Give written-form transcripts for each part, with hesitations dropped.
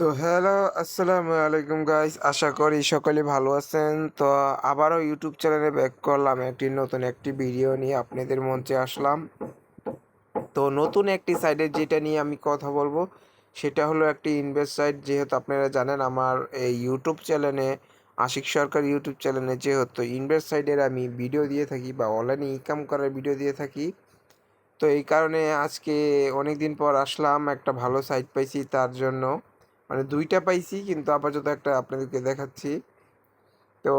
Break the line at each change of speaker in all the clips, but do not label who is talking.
তো হ্যালো, আসসালামু আলাইকুম গাইস। আশা করি সকলে ভালো আছেন। তো আবারও ইউটিউব চ্যানেলে ব্যাক করলাম নতুন একটি ভিডিও নিয়ে আপনাদের মঞ্চে আসলাম। তো নতুন একটি সাইডের যেটা নিয়ে আমি কথা বলবো সেটা হলো একটি ইনভেস্ট সাইট। যেহেতু আপনারা জানেন আমার এই ইউটিউব চ্যানেলে আশিক সরকার ইউটিউব চ্যানেলে যেহেতু ইনভেস্ট সাইডের আমি ভিডিও দিয়ে থাকি বা অনলাইনে ইনকাম করার ভিডিও দিয়ে থাকি, তো এই কারণে আজকে অনেক দিন পর আসলাম। একটা ভালো সাইট পাইছি তার জন্য, মানে দুইটা পাইছি কিন্তু আপাতত একটা আপনাদেরকে দেখাচ্ছি। তো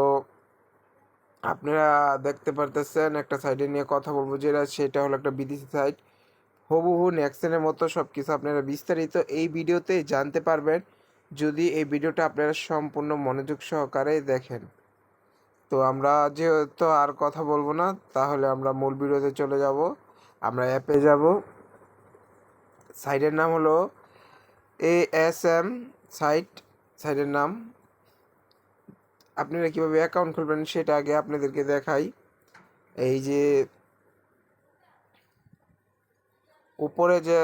আপনারা দেখতে পারতেছেন একটা সাইডে নিয়ে কথা বলবো, যেটা সেটা হলো একটা বিদেশি সাইট। হুবহু নেক্সনের মতো সব কিছু আপনারা বিস্তারিত এই ভিডিওতে জানতে পারবেন যদি এই ভিডিওটা আপনারা সম্পূর্ণ মনোযোগ সহকারে দেখেন। তো আমরা যেহেতু আর কথা বলবো না, তাহলে আমরা মূল ভিডিওতে চলে যাব। আমরা অ্যাপে যাব। সাইটের নাম হলো ASM সাইট। সাইটের নাম। আপনারা কীভাবে অ্যাকাউন্ট খুলবেন সেটা আগে আপনাদেরকে দেখাই। এই যে উপরে যে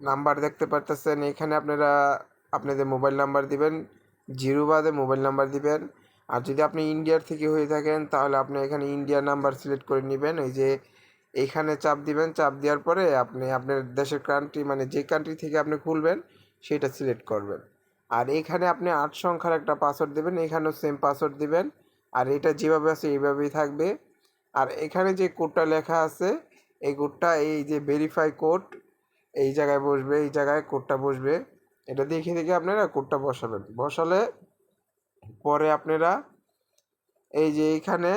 নাম্বার দেখতে পারতেছেন, এখানে আপনারা আপনাদের মোবাইল নাম্বার দিবেন, জিরো বাদে মোবাইল নাম্বার দিবেন। আর যদি আপনি ইন্ডিয়ার থেকে হয়ে থাকেন তাহলে আপনি এখানে ইন্ডিয়া নাম্বার সিলেক্ট করে নেবেন। এই যে এইখানে চাপ দিবেন, চাপ দেওয়ার পরে আপনি আপনার দেশের কান্ট্রি, মানে যে কান্ট্রি থেকে আপনি খুলবেন সেটা সিলেক্ট করবেন। আর এখানে আপনি 8 সংখ্যার একটা পাসওয়ার্ড দেবেন, এখানেও সেম পাসওয়ার্ড দিবেন। আর এটা যেভাবে আছে এইভাবেই থাকবে। আর এখানে যে কোডটা লেখা আছে, এই কোডটা, এই যে ভেরিফাই কোড, এই জায়গায় বসবে, এই জায়গায় কোডটা বসবে। এটা দেখে দেখে আপনারা কোডটা বসাবেন। বসালে পরে আপনারা এই যে এইখানে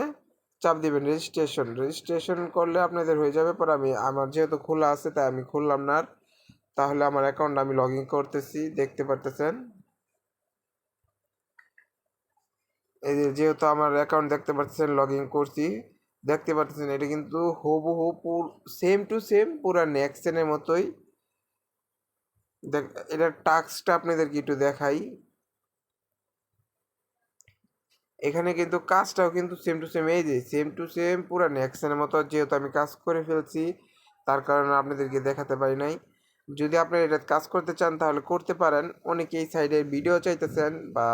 চাপ দিবেন রেজিস্ট্রেশন। রেজিস্ট্রেশন করলে আপনাদের হয়ে যাবে। পরে আমার যেহেতু খোলা আছে তাই আমি খুললাম না আর। তাহলে আমার অ্যাকাউন্ট আমি লগ ইন করতেছি, দেখতে পারতেছেন। এই যে যেহেতু আমার অ্যাকাউন্ট দেখতে পাচ্ছেন লগ ইন করছি, দেখতে পাচ্ছেন এটা কিন্তু হুবহু সেম টু সেম পুরা নেক্সটেনের মতোই। দেখ, এটার টাস্কটা আপনাদেরকে একটু দেখাই। এখানে কিন্তু কাজটাও কিন্তু সেম টু সেম, এই যে সেম টু সেম পুরা নেক্সটেনের মতো। যেহেতু আমি কাজ করে ফেলছি তার কারণে আপনাদেরকে দেখাতে পারি নাই। যদি আপনারা এটা কাজ করতে চান তাহলে করতে পারেন। অনেকে এই সাইডে ভিডিও চাইতেছেন বা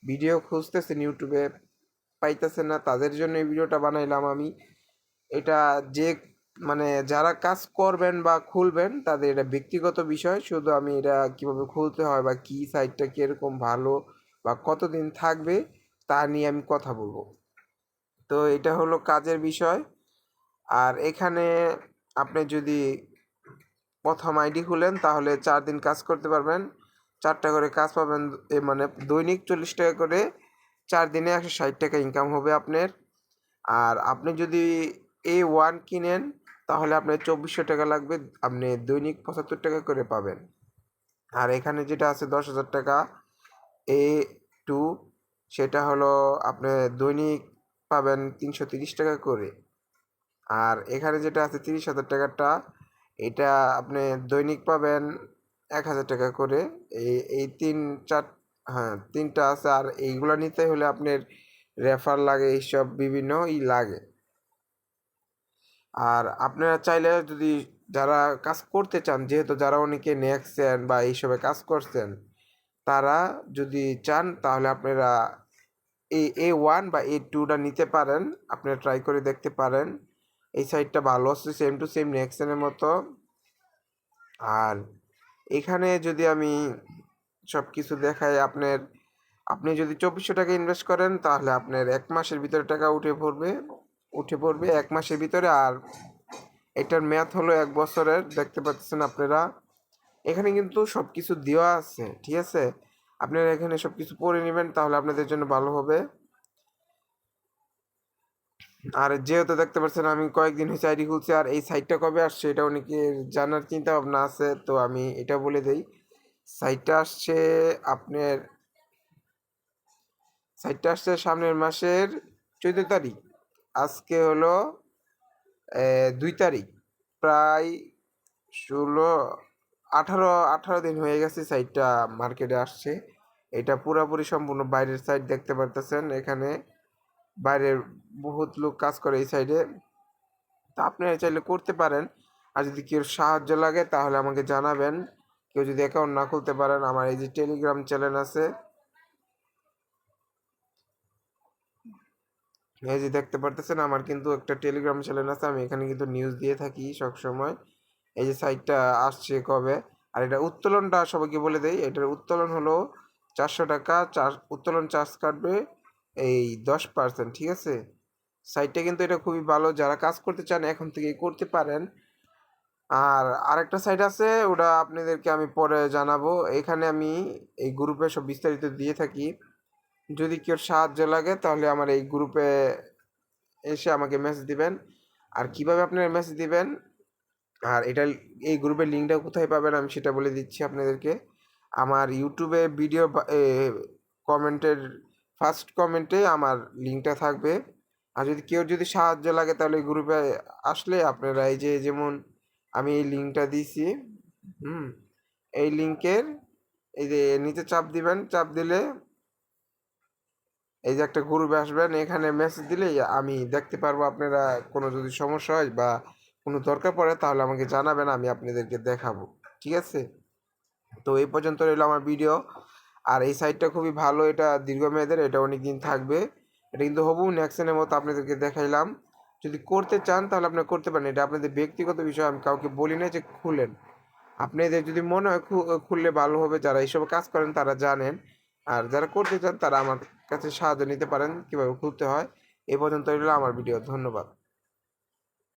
ভিডিও খুঁজতেছেন ইউটিউবে, পাইতেছেন না, তাদের জন্য এই ভিডিওটা বানাইলাম আমি। এটা যে মানে যারা কাজ করবেন বা খুলবেন তাদের এটা ব্যক্তিগত বিষয়। শুধু আমি এটা কিভাবে খুলতে হয় বা কি সাইটটা কীরকম ভালো বা কতদিন থাকবে তা নিয়ে আমি কথা বলবো। তো এটা হলো কাজের বিষয়। আর এখানে আপনি যদি প্রথম আইডি খুলেন তাহলে 4 দিন কাজ করতে পারবেন। 4টা করে কাজ পাবেন, মানে দৈনিক 40 টাকা করে। 4 দিনে 160 টাকা ইনকাম হবে আপনার। আর আপনি যদি A1 কিনেন তাহলে আপনার 2400 টাকা লাগবে, আপনি দৈনিক 75 টাকা করে পাবেন। আর এখানে যেটা আছে 10,000 টাকা A2, সেটা হলো আপনি দৈনিক পাবেন 330 টাকা করে। আর এখানে যেটা আছে 30,000 টাকাটা, এটা আপনি দৈনিক পাবেন 1,000 টাকা করে। এই তিন চার, হ্যাঁ, 3টা আছে। আর এইগুলো নিতে হলে আপনার রেফার লাগে, এইসব বিভিন্ন লাগে। আর আপনারা চাইলে যদি যারা কাজ করতে চান, যেহেতু যারা অনেকে নেক্সেন বা এইসবে কাজ করছেন, তারা যদি চান তাহলে আপনারা A1 বা A2টা নিতে পারেন। আপনারা ট্রাই করে দেখতে পারেন। এই সাইটটা ভালো আছে, সেম টু সেম নেক্সনের মতো। আর এখানে যদি আমি সব কিছু দেখাই, আপনি যদি 2400 টাকা ইনভেস্ট করেন তাহলে আপনার 1 মাসের ভিতরে টাকা উঠে পড়বে 1 মাসের ভিতরে। আর এটার মেয়াদ হলো 1 বছরের, দেখতে পাচ্ছেন আপনারা। এখানে কিন্তু সব কিছু দেওয়া আছে, ঠিক আছে। আপনারা এখানে সব কিছু পড়ে নেবেন তাহলে আপনাদের জন্য ভালো হবে। আর যেহেতু দেখতে পাচ্ছেন আমি কয়েকদিন হয়েছে আইডি খুলছি, আর এই সাইটটা কবে আসছে এটা অনেকের জানার চিন্তা ভাবনা আছে, তো আমি এটা বলে দেই। সাইটটা আসছে আপনার সাইটটা আসছে সামনের মাসের 14 তারিখ। আজকে হলো 2 তারিখ। প্রায় 18 দিন হয়ে গেছে সাইটটা মার্কেটে আসছে। এটা পুরাপুরি সম্পূর্ণ বাইরের সাইট, দেখতে পারতেছেন। এখানে বাইরের বহুত লোক কাজ করে এই সাইডে। তা আপনারা চাইলে করতে পারেন। আর যদি কেউ সাহায্য লাগে তাহলে আমাকে জানাবেন। কেউ যদি অ্যাকাউন্ট না খুলতে পারেন, আমার এই যে টেলিগ্রাম চ্যানেল আছে, এই যে দেখতে পারতেছেন আমার কিন্তু একটা টেলিগ্রাম চ্যানেল আছে, আমি এখানে কিন্তু নিউজ দিয়ে থাকি সব সময়। এই যে সাইটটা আসছে কবে, আর এটা উত্তোলনটা সবাইকে বলে দেই, এটার উত্তোলন হলো 400 টাকা, উত্তোলন চার্জ কাটবে এই 10%, ঠিক আছে। সাইটটা কিন্তু এটা খুবই ভালো, যারা কাজ করতে চান এখন থেকেই করতে পারেন। আর আরেকটা সাইট আছে, ওটা আপনাদেরকে আমি পরে জানাবো। এখানে আমি এই গ্রুপে সব বিস্তারিত দিয়ে থাকি। যদি কেউ সাহায্য লাগে তাহলে আমার এই গ্রুপে এসে আমাকে মেসেজ দিবেন। আর কিভাবে আপনারা মেসেজ দিবেন আর এটা, এই গ্রুপের লিঙ্কটা কোথায় পাবেন আমি সেটা বলে দিচ্ছি আপনাদেরকে। আমার ইউটিউবে ভিডিও কমেন্টের ফার্স্ট কমেন্টে আমার লিঙ্কটা থাকবে। আর যদি কেউ যদি সাহায্য লাগে তাহলে এই গ্রুপে আসলে আপনারা এই যে যেমন আমি এই লিঙ্কটা দিয়েছি, এই লিঙ্কের এই যে নিচে চাপ দিবেন, চাপ দিলে এই যে একটা গ্রুপে আসবেন, এখানে মেসেজ দিলেই আমি দেখতে পারবো। আপনারা কোনো যদি সমস্যা হয় বা কোনো দরকার পড়ে তাহলে আমাকে জানাবেন, আমি আপনাদেরকে দেখাবো, ঠিক আছে। তো এই পর্যন্ত রইল আমার ভিডিও। আর এই সাইটটা খুবই ভালো, এটা দীর্ঘমেয়াদের, এটা অনেক দিন থাকবে। এটা কিন্তু হবু নেক্সনের মতো আপনাদেরকে দেখাইলাম। যদি করতে চান তাহলে আপনি করতে পারেন, এটা আপনাদের ব্যক্তিগত বিষয়, আমি কাউকে বলি না যে খুলেন। আপনাদের যদি মনে হয় খুললে ভালো হবে, যারা এইসব কাজ করেন তারা জানেন। আর যারা করতে চান তারা আমার কাছে সাহায্য নিতে পারেন কীভাবে খুলতে হয়। এই পর্যন্ত রইল আমার ভিডিও, ধন্যবাদ।